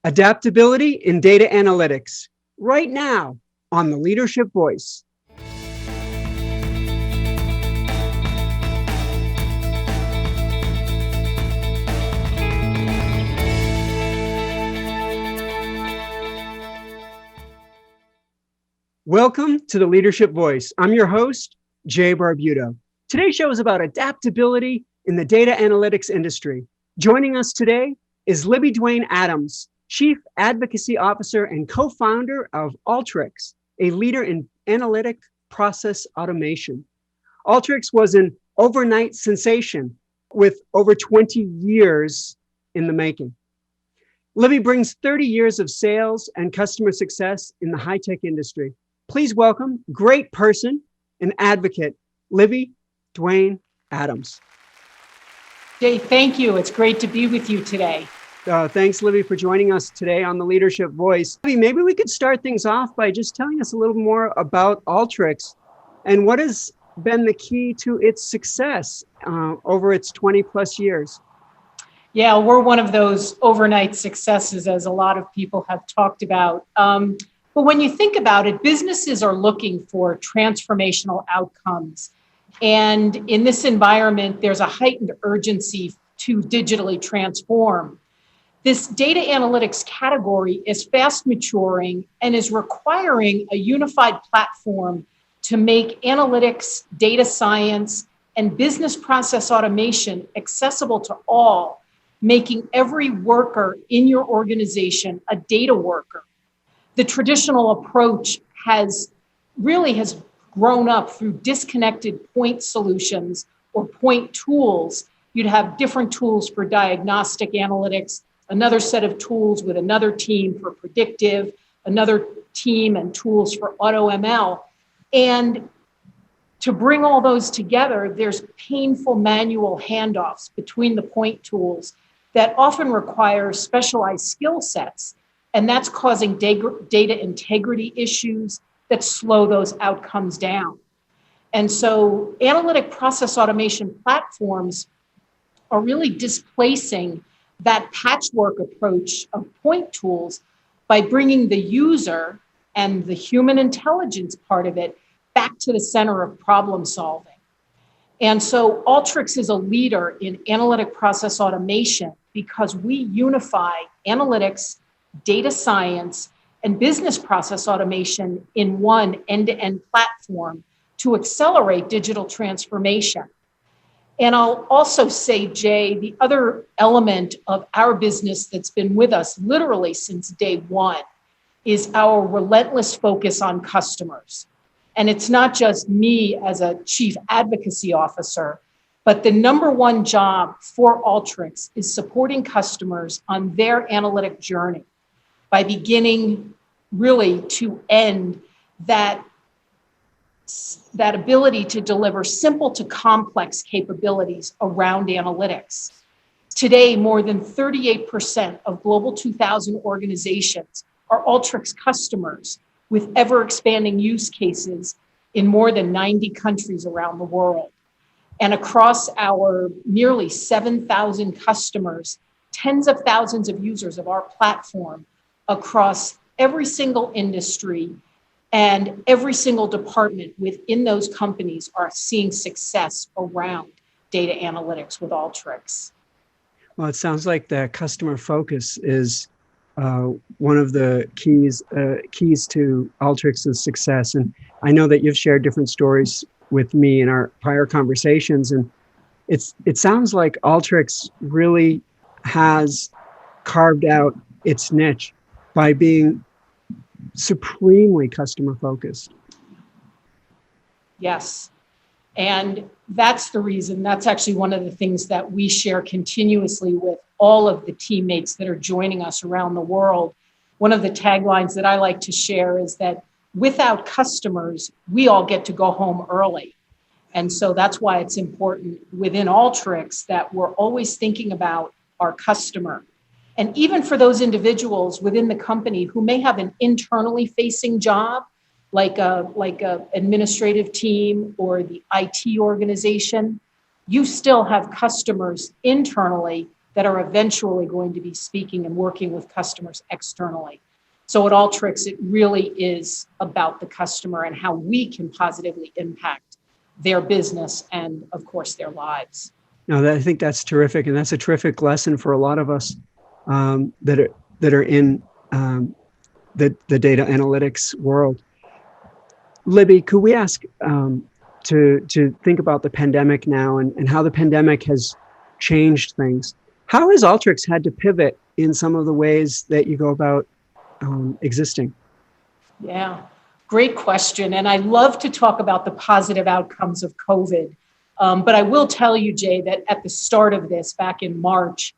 Adaptability in Data Analytics, right now on the Leadership Voice. Welcome to the Leadership Voice. I'm your host, Jay Barbuto. Today's show is about adaptability in the data analytics industry. Joining us today is Libby Duane Adams, Chief Advocacy Officer and co-founder of Alteryx, a leader in analytic process automation. Alteryx was an overnight sensation with over 20 years in the making. Libby brings 30 years of sales and customer success in the high-tech industry. Please welcome great person and advocate, Libby Duane Adams. Jay, thank you. It's great to be with you today. Thanks, Libby, for joining us today on the Leadership Voice. Libby, maybe we could start things off by just telling us a little more about Alteryx and what has been the key to its success over its 20 plus years. Yeah, we're one of those overnight successes, as a lot of people have talked about. But when you think about it, businesses are looking for transformational outcomes. And in this environment, there's a heightened urgency to digitally transform. This data analytics category is fast maturing and is requiring a unified platform to make analytics, data science, and business process automation accessible to all, making every worker in your organization a data worker. The traditional approach has grown up through disconnected point solutions or point tools. You'd have different tools for diagnostic analytics, another set of tools with another team for predictive, another team and tools for auto ML. And to bring all those together, there's painful manual handoffs between the point tools that often require specialized skill sets. And that's causing data integrity issues that slow those outcomes down. And so analytic process automation platforms are really displacing that patchwork approach of point tools by bringing the user and the human intelligence part of it back to the center of problem solving. And so Alteryx is a leader in analytic process automation because we unify analytics, data science, and business process automation in one end-to-end platform to accelerate digital transformation. And I'll also say, Jay, the other element of our business that's been with us literally since day one is our relentless focus on customers. And it's not just me as a chief advocacy officer, but the number one job for Alteryx is supporting customers on their analytic journey by beginning really to end that ability to deliver simple to complex capabilities around analytics. Today, more than 38% of Global 2000 organizations are Alteryx customers with ever-expanding use cases in more than 90 countries around the world. And across our nearly 7,000 customers, tens of thousands of users of our platform across every single industry and every single department within those companies are seeing success around data analytics with Alteryx. Well, it sounds like the customer focus is one of the keys to Alteryx's success. And I know that you've shared different stories with me in our prior conversations. And it sounds like Alteryx really has carved out its niche by being supremely customer focused. Yes. And that's the reason, that's actually one of the things that we share continuously with all of the teammates that are joining us around the world. One of the taglines that I like to share is that without customers, we all get to go home early. And so that's why it's important within Alteryx that we're always thinking about our customer. And even for those individuals within the company who may have an internally facing job, like a administrative team or the IT organization, you still have customers internally that are eventually going to be speaking and working with customers externally. So at Alteryx, it really is about the customer and how we can positively impact their business and, of course, their lives. No, I think that's terrific, and that's a terrific lesson for a lot of us that are in the data analytics world. Libby, could we ask to think about the pandemic now and how the pandemic has changed things? How has Alteryx had to pivot in some of the ways that you go about existing? Yeah, great question. And I love to talk about the positive outcomes of COVID. But I will tell you, Jay, that at the start of this, back in March,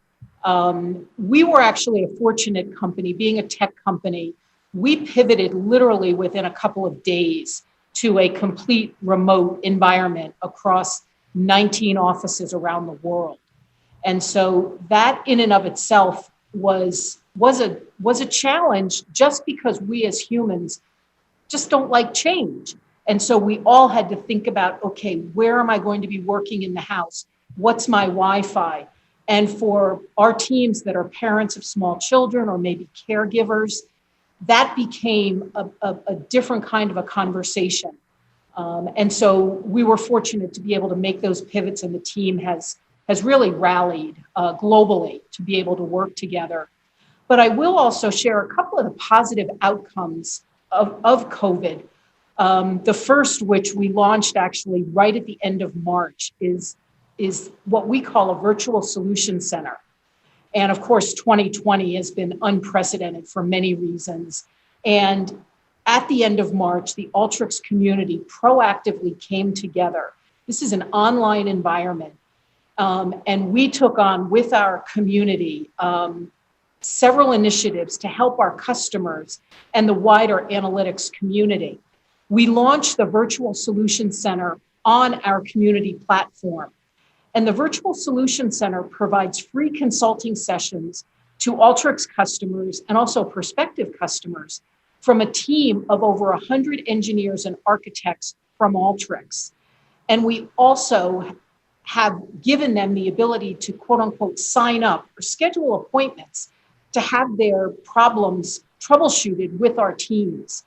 we were actually a fortunate company. Being a tech company, we pivoted literally within a couple of days to a complete remote environment across 19 offices around the world. And so that in and of itself was a challenge, just because we as humans just don't like change. And so we all had to think about, okay, where am I going to be working in the house? What's my Wi-Fi? And for our teams that are parents of small children or maybe caregivers, that became a different kind of a conversation. And so we were fortunate to be able to make those pivots, and the team has really rallied globally to be able to work together. But I will also share a couple of the positive outcomes of COVID. The first, which we launched actually right at the end of March, is what we call a virtual solution center. And of course, 2020 has been unprecedented for many reasons. And at the end of March, the Alteryx community proactively came together. This is an online environment. And we took on with our community several initiatives to help our customers and the wider analytics community. We launched the Virtual Solution Center on our community platform. And the Virtual Solution Center provides free consulting sessions to Alteryx customers and also prospective customers from a team of over 100 engineers and architects from Alteryx. And we also have given them the ability to, quote unquote, sign up or schedule appointments to have their problems troubleshooted with our teams.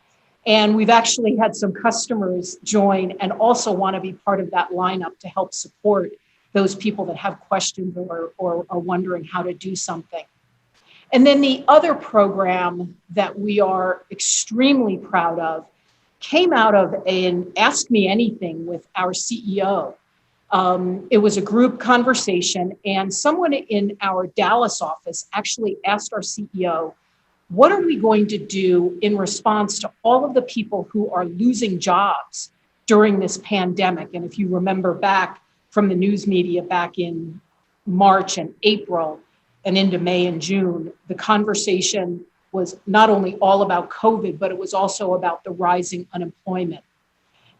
And we've actually had some customers join and also want to be part of that lineup to help support those people that have questions or are wondering how to do something. And then the other program that we are extremely proud of came out of an Ask Me Anything with our CEO. It was a group conversation, and someone in our Dallas office actually asked our CEO, what are we going to do in response to all of the people who are losing jobs during this pandemic? And if you remember back from the news media back in March and April and into May and June, the conversation was not only all about COVID, but it was also about the rising unemployment.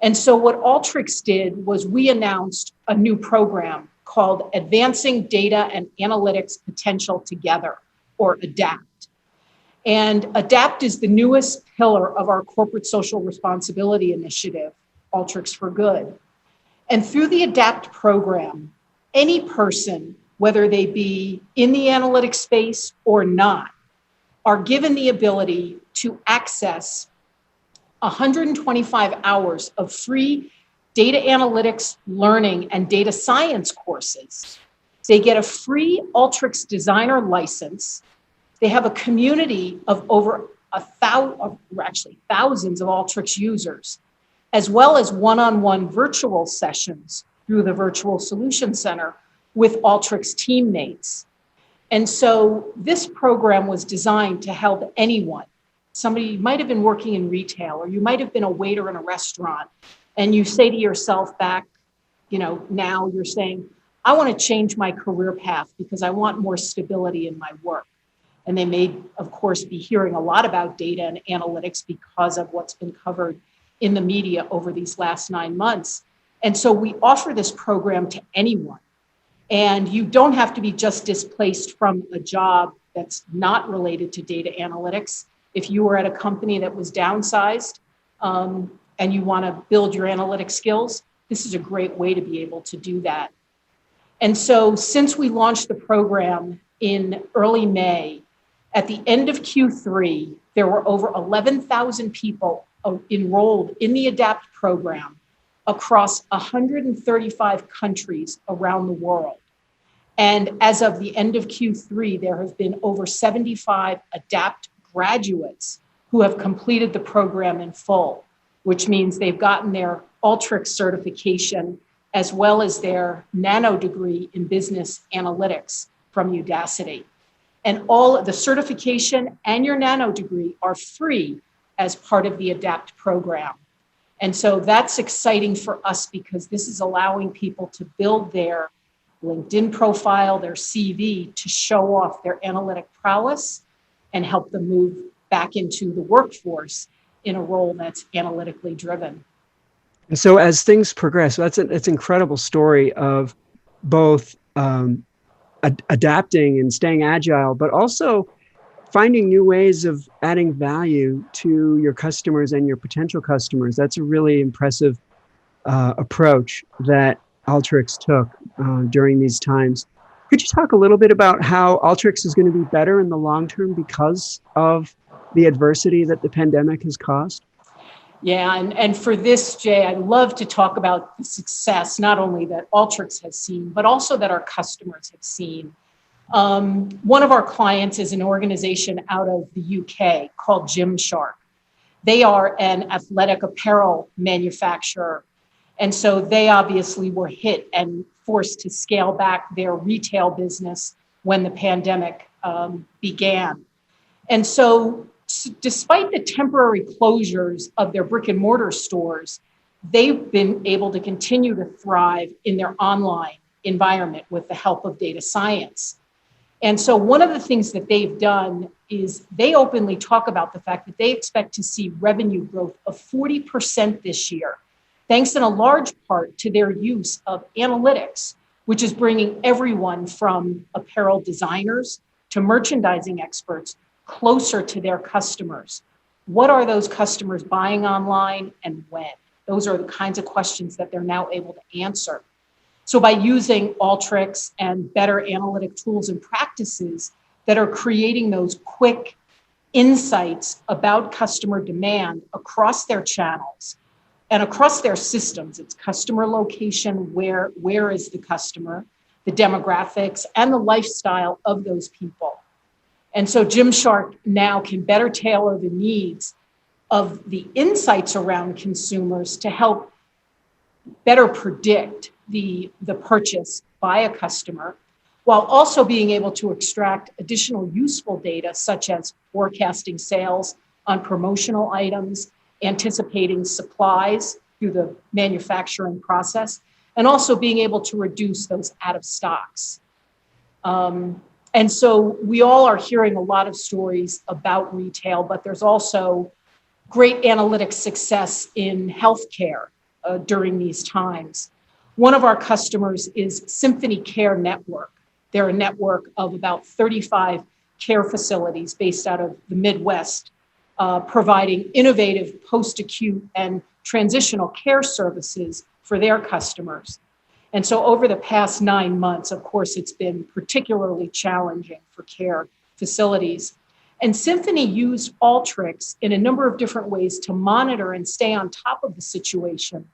And so what Alteryx did was we announced a new program called Advancing Data and Analytics Potential Together, or ADAPT. And ADAPT is the newest pillar of our corporate social responsibility initiative, Alteryx for Good. And through the ADAPT program, any person, whether they be in the analytics space or not, are given the ability to access 125 hours of free data analytics learning and data science courses. They get a free Alteryx designer license. They have a community of over thousands of Alteryx users, as well as one-on-one virtual sessions through the Virtual Solution Center with Alteryx teammates. And so this program was designed to help anyone. Somebody might have been working in retail, or you might have been a waiter in a restaurant, and you say to yourself back, now you're saying, I want to change my career path because I want more stability in my work. And they may, of course, be hearing a lot about data and analytics because of what's been covered in the media over these last 9 months. And so we offer this program to anyone. And you don't have to be just displaced from a job that's not related to data analytics. If you were at a company that was downsized and you want to build your analytic skills, this is a great way to be able to do that. And so since we launched the program in early May, at the end of Q3, there were over 11,000 people enrolled in the ADAPT program across 135 countries around the world. And as of the end of Q3, there have been over 75 ADAPT graduates who have completed the program in full, which means they've gotten their Alteryx certification as well as their nano degree in business analytics from Udacity. And all of the certification and your nano degree are free as part of the ADAPT program. And so that's exciting for us because this is allowing people to build their LinkedIn profile, their CV, to show off their analytic prowess and help them move back into the workforce in a role that's analytically driven. And so as things progress, that's an incredible story of both adapting and staying agile, but also finding new ways of adding value to your customers and your potential customers. That's a really impressive approach that Alteryx took during these times. Could you talk a little bit about how Alteryx is going to be better in the long term because of the adversity that the pandemic has caused? Yeah, and for this, Jay, I'd love to talk about the success, not only that Alteryx has seen, but also that our customers have seen. One of our clients is an organization out of the UK called Gymshark. They are an athletic apparel manufacturer. And so they obviously were hit and forced to scale back their retail business when the pandemic began. And so despite the temporary closures of their brick and mortar stores, they've been able to continue to thrive in their online environment with the help of data science. And so one of the things that they've done is they openly talk about the fact that they expect to see revenue growth of 40% this year, thanks in a large part to their use of analytics, which is bringing everyone from apparel designers to merchandising experts closer to their customers. What are those customers buying online and when? Those are the kinds of questions that they're now able to answer. So by using Alteryx and better analytic tools and practices that are creating those quick insights about customer demand across their channels and across their systems, it's customer location, where is the customer, the demographics, and the lifestyle of those people. And so Gymshark now can better tailor the needs of the insights around consumers to help better predict the purchase by a customer, while also being able to extract additional useful data, such as forecasting sales on promotional items, anticipating supplies through the manufacturing process, and also being able to reduce those out of stocks. And so we all are hearing a lot of stories about retail, but there's also great analytic success in healthcare during these times. One of our customers is Symphony Care Network. They're a network of about 35 care facilities based out of the Midwest, providing innovative post-acute and transitional care services for their customers. And so over the past 9 months, of course, it's been particularly challenging for care facilities. And Symphony used Alteryx in a number of different ways to monitor and stay on top of the situation,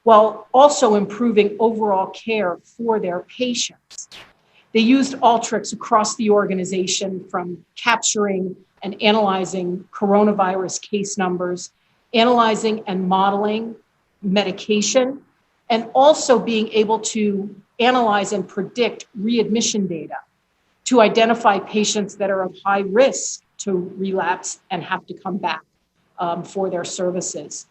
while also improving overall care for their patients. They used Alteryx across the organization, from capturing and analyzing coronavirus case numbers, analyzing and modeling medication, and also being able to analyze and predict readmission data to identify patients that are of high risk to relapse and have to come back for their services.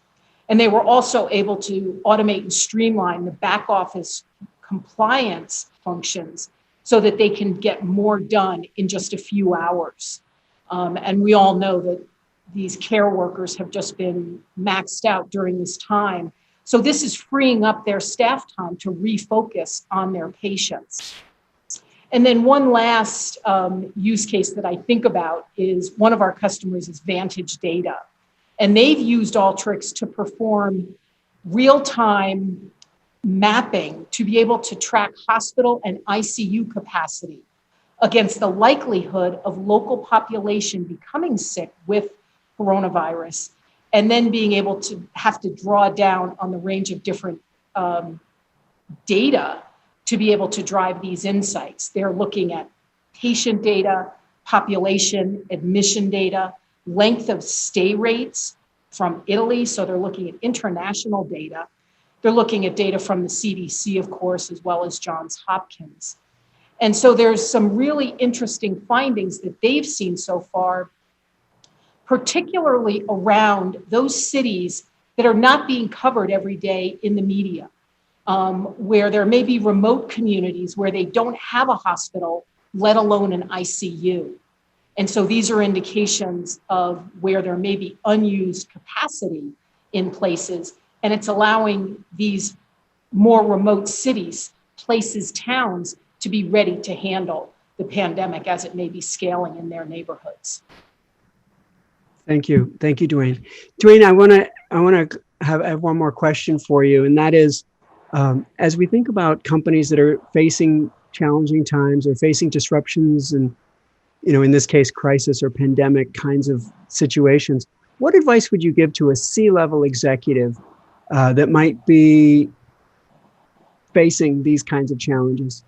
And they were also able to automate and streamline the back office compliance functions so that they can get more done in just a few hours. And we all know that these care workers have just been maxed out during this time. So this is freeing up their staff time to refocus on their patients. And then one last use case that I think about is one of our customers is Vantage Data. And they've used Alteryx to perform real-time mapping to be able to track hospital and ICU capacity against the likelihood of local population becoming sick with coronavirus, and then being able to have to draw down on the range of different data to be able to drive these insights. They're looking at patient data, population, admission data, length of stay rates from Italy. So they're looking at international data. They're looking at data from the CDC, of course, as well as Johns Hopkins. And so there's some really interesting findings that they've seen so far, particularly around those cities that are not being covered every day in the media, where there may be remote communities where they don't have a hospital, let alone an ICU. And so these are indications of where there may be unused capacity in places, and it's allowing these more remote cities, places, towns to be ready to handle the pandemic as it may be scaling in their neighborhoods. Thank you, Duane. Duane, I want to have one more question for you, and that is, as we think about companies that are facing challenging times or facing disruptions and, in this case, crisis or pandemic kinds of situations, what advice would you give to a C-level executive that might be facing these kinds of challenges?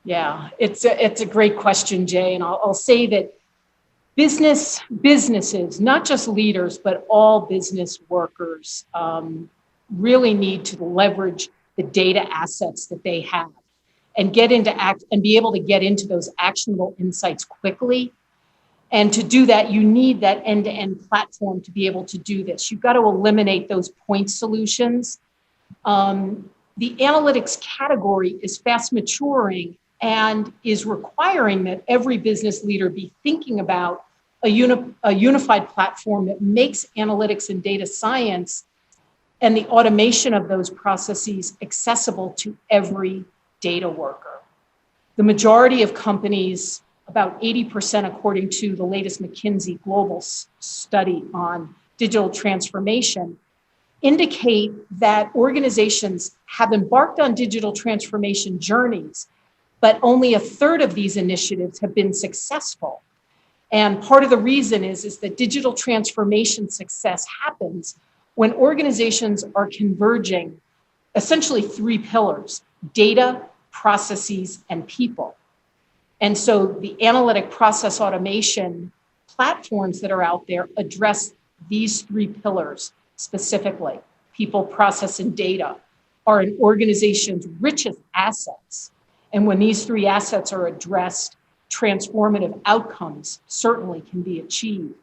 Yeah, it's a great question, Jay. And I'll say that businesses, not just leaders, but all business workers really need to leverage the data assets that they have and be able to get into those actionable insights quickly. And to do that, you need that end-to-end platform to be able to do this. You've got to eliminate those point solutions. The analytics category is fast maturing and is requiring that every business leader be thinking about a unified platform that makes analytics and data science and the automation of those processes accessible to every data worker. The majority of companies, about 80%, according to the latest McKinsey global study on digital transformation, indicate that organizations have embarked on digital transformation journeys, but only a third of these initiatives have been successful. And part of the reason is that digital transformation success happens when organizations are converging essentially three pillars: data, processes, and people. And so the analytic process automation platforms that are out there address these three pillars specifically. People, process, and data are an organization's richest assets. And when these three assets are addressed, transformative outcomes certainly can be achieved.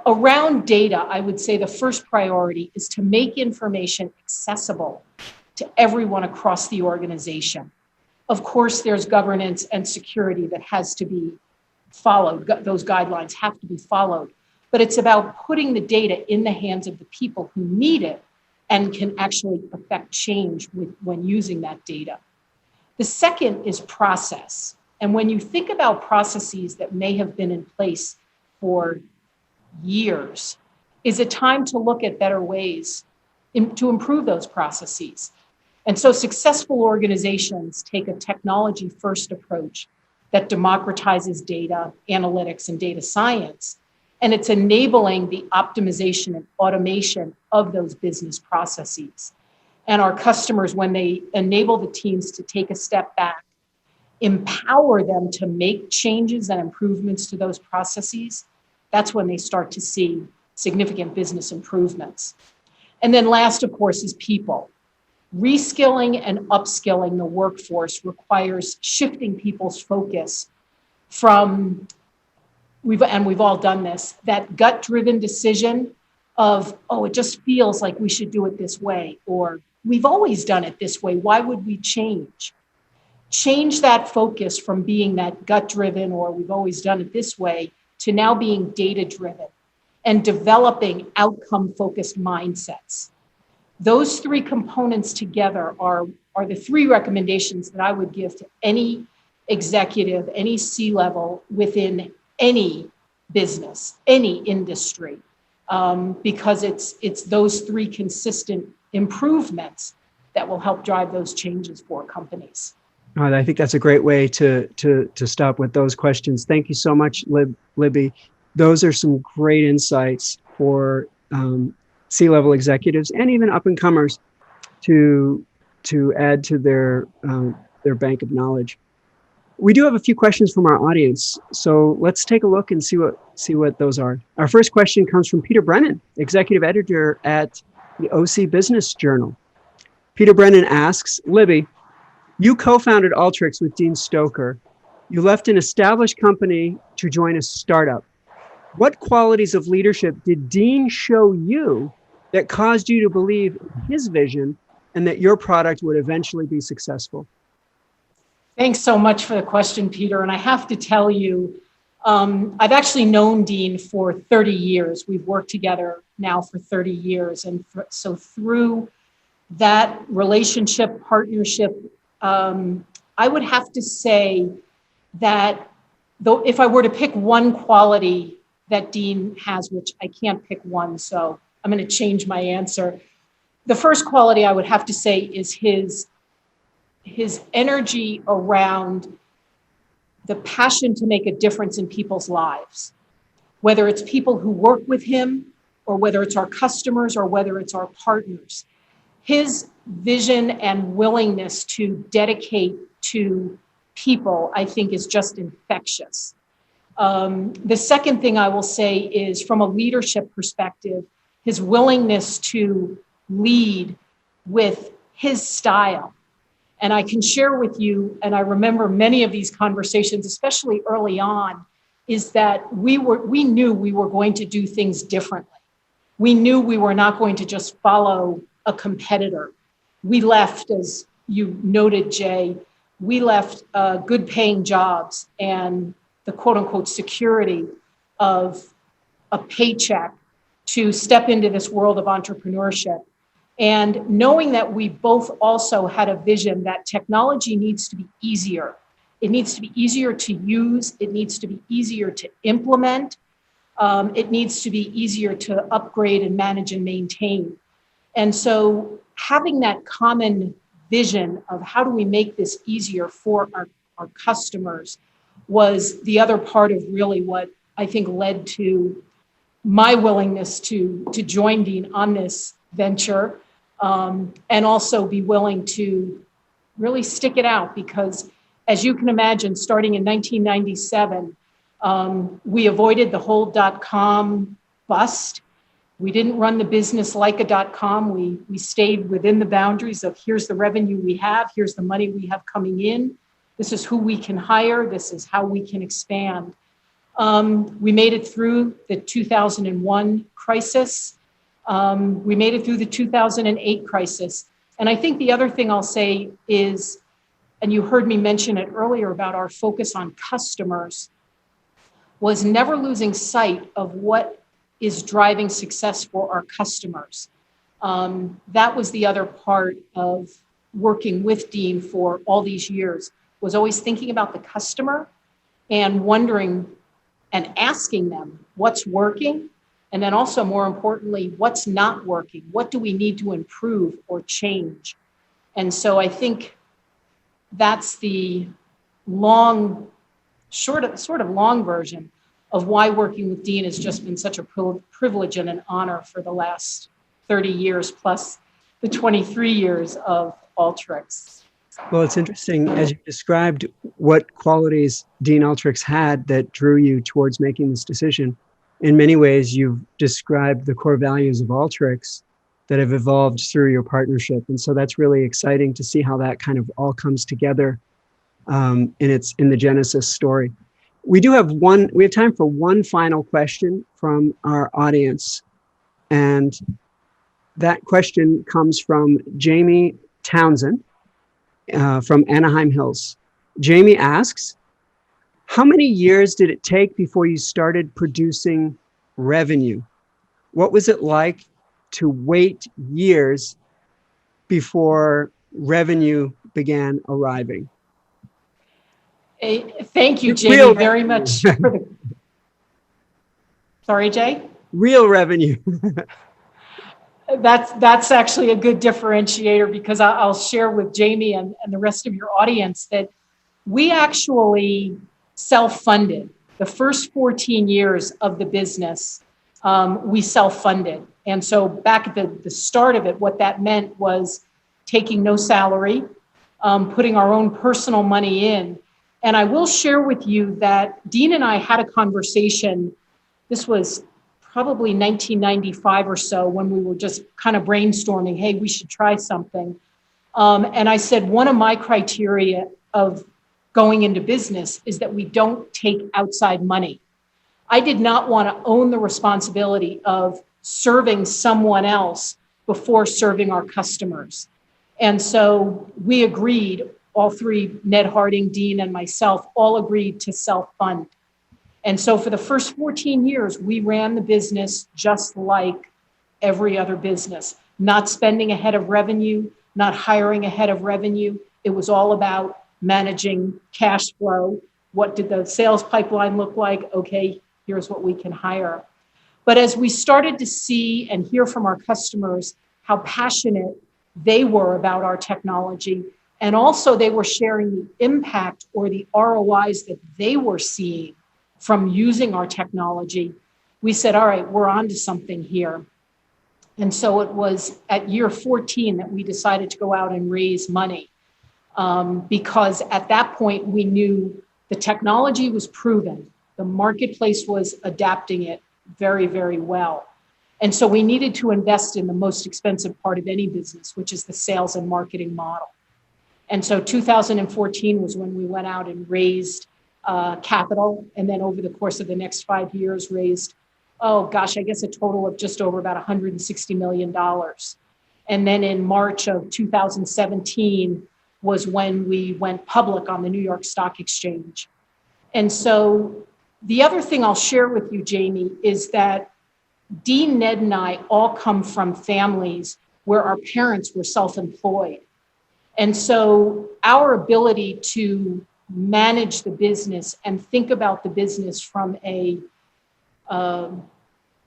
Around data, I would say the first priority is to make information accessible to everyone across the organization. Of course, there's governance and security that has to be followed. Those guidelines have to be followed. But it's about putting the data in the hands of the people who need it and can actually affect change when using that data. The second is process. And when you think about processes that may have been in place for years, is it time to look at better ways to improve those processes? And so successful organizations take a technology-first approach that democratizes data, analytics, and data science. And it's enabling the optimization and automation of those business processes. And our customers, when they enable the teams to take a step back, empower them to make changes and improvements to those processes, that's when they start to see significant business improvements. And then last, of course, is people. Reskilling and upskilling the workforce requires shifting people's focus from, we've all done this, that gut-driven decision of, oh, it just feels like we should do it this way, or we've always done it this way, why would we change? Change that focus from being that gut-driven or we've always done it this way to now being data-driven and developing outcome-focused mindsets. Those three components together are the three recommendations that I would give to any executive, any C-level within any business, any industry, because it's those three consistent improvements that will help drive those changes for companies. I think that's a great way to stop with those questions. Thank you so much, Libby. Those are some great insights for C-level executives and even up-and-comers to add to their bank of knowledge. We do have a few questions from our audience, so let's take a look and see what those are. Our first question comes from Peter Brennan, executive editor at the OC Business Journal. Peter Brennan asks, Libby, you co-founded Alteryx with Dean Stoker. You left an established company to join a startup. What qualities of leadership did Dean show you that caused you to believe in his vision and that your product would eventually be successful? Thanks so much for the question, Peter. And I have to tell you, I've actually known Dean for 30 years. We've worked together now for 30 years. And so through that relationship, partnership, I would have to say that though, if I were to pick one quality that Dean has, which I can't pick one, so I'm going to change my answer. The first quality I would have to say is his energy around the passion to make a difference in people's lives, whether it's people who work with him or whether it's our customers or whether it's our partners. His vision and willingness to dedicate to people, I think, is just infectious. The second thing I will say is from a leadership perspective, his willingness to lead with his style. And I can share with you, and I remember many of these conversations, especially early on, is that we knew we were going to do things differently. We knew we were not going to just follow a competitor. We left, as you noted, Jay, we left good paying jobs and the quote unquote security of a paycheck to step into this world of entrepreneurship. And knowing that we both also had a vision that technology needs to be easier. It needs to be easier to use. It needs to be easier to implement. It needs to be easier to upgrade and manage and maintain. And so having that common vision of how do we make this easier for our customers was the other part of really what I think led to my willingness to join Dean on this venture, and also be willing to really stick it out because, as you can imagine, starting in 1997, we avoided the whole .com bust. We didn't run the business like a .com. We stayed within the boundaries of here's the revenue we have, here's the money we have coming in, this is who we can hire, this is how we can expand. We made it through the 2001 crisis. We made it through the 2008 crisis. And I think the other thing I'll say is, and you heard me mention it earlier about our focus on customers, was never losing sight of what is driving success for our customers. That was the other part of working with Dean for all these years, was always thinking about the customer and wondering and asking them what's working, and then also more importantly, what's not working? What do we need to improve or change? And so I think that's the sort of long version of why working with Dean has just been such a privilege and an honor for the last 30 years plus the 23 years of Alteryx. Well, it's interesting, as you described what qualities Dean Alteryx had that drew you towards making this decision. In many ways, you've described the core values of Alteryx that have evolved through your partnership. And so that's really exciting to see how that kind of all comes together in the Genesis story. We have time for one final question from our audience. And that question comes from Jamie Townsend from Anaheim Hills. Jamie asks, how many years did it take before you started producing revenue? What was it like to wait years before revenue began arriving? Thank you, Jamie, very much for the... Sorry, Jay? Real revenue. That's actually a good differentiator, because I'll share with Jamie and the rest of your audience that we actually self-funded. The first 14 years of the business, we self-funded. And so back at the start of it, what that meant was taking no salary, putting our own personal money in. And I will share with you that Dean and I had a conversation. This was probably 1995 or so, when we were just kind of brainstorming, hey, we should try something. And I said, one of my criteria of going into business is that we don't take outside money. I did not want to own the responsibility of serving someone else before serving our customers. And so we agreed, all three, Ned Harding, Dean, and myself, all agreed to self-fund. And so for the first 14 years, we ran the business just like every other business, not spending ahead of revenue, not hiring ahead of revenue. It was all about managing cash flow. What did the sales pipeline look like? Okay, here's what we can hire. But as we started to see and hear from our customers how passionate they were about our technology, and also they were sharing the impact or the ROIs that they were seeing from using our technology, we said, all right, we're on to something here. And so it was at year 14 that we decided to go out and raise money, because at that point we knew the technology was proven. The marketplace was adapting it very, very well. And so we needed to invest in the most expensive part of any business, which is the sales and marketing model. And so 2014 was when we went out and raised capital, and then over the course of the next 5 years raised, I guess a total of just over about $160 million. And then in March of 2017 was when we went public on the New York Stock Exchange. And so the other thing I'll share with you, Jamie, is that Dean, Ned, and I all come from families where our parents were self-employed. And so our ability to manage the business and think about the business from a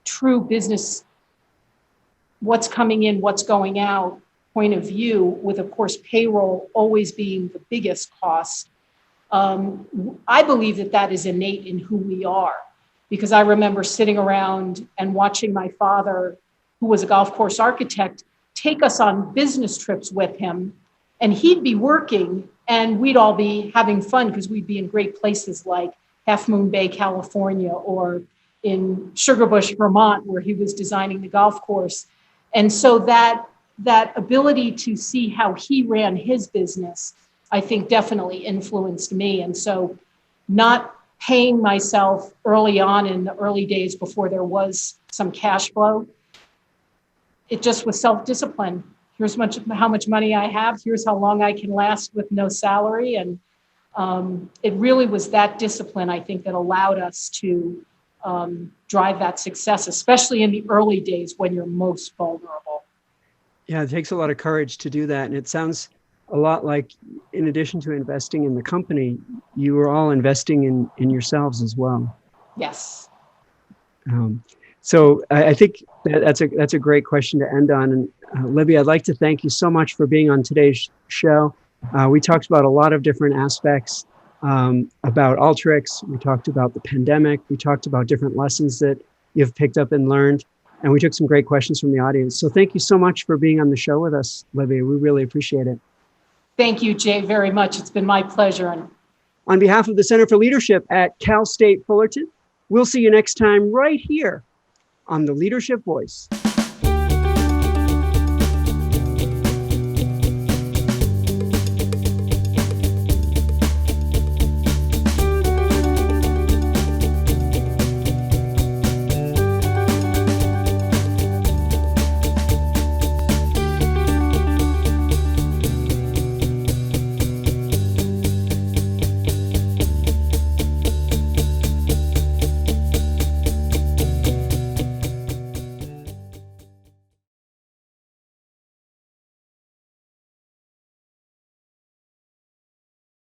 true business, what's coming in, what's going out point of view, with, of course, payroll always being the biggest cost. I believe that that is innate in who we are, because I remember sitting around and watching my father, who was a golf course architect, take us on business trips with him, and he'd be working and we'd all be having fun because we'd be in great places like Half Moon Bay, California, or in Sugarbush, Vermont, where he was designing the golf course. And so that ability to see how he ran his business, I think definitely influenced me. And so not paying myself early on in the early days before there was some cash flow, it just was self-discipline. Here's how much money I have. Here's how long I can last with no salary. And it really was that discipline, I think, that allowed us to drive that success, especially in the early days when you're most vulnerable. Yeah, it takes a lot of courage to do that. And it sounds a lot like, in addition to investing in the company, you were all investing in yourselves as well. Yes. So I think that's a great question to end on. And Libby, I'd like to thank you so much for being on today's show. We talked about a lot of different aspects about Alteryx. We talked about the pandemic. We talked about different lessons that you've picked up and learned. And we took some great questions from the audience. So thank you so much for being on the show with us, Libby. We really appreciate it. Thank you, Jay, very much. It's been my pleasure. And on behalf of the Center for Leadership at Cal State Fullerton, we'll see you next time right here on the Leadership Voice.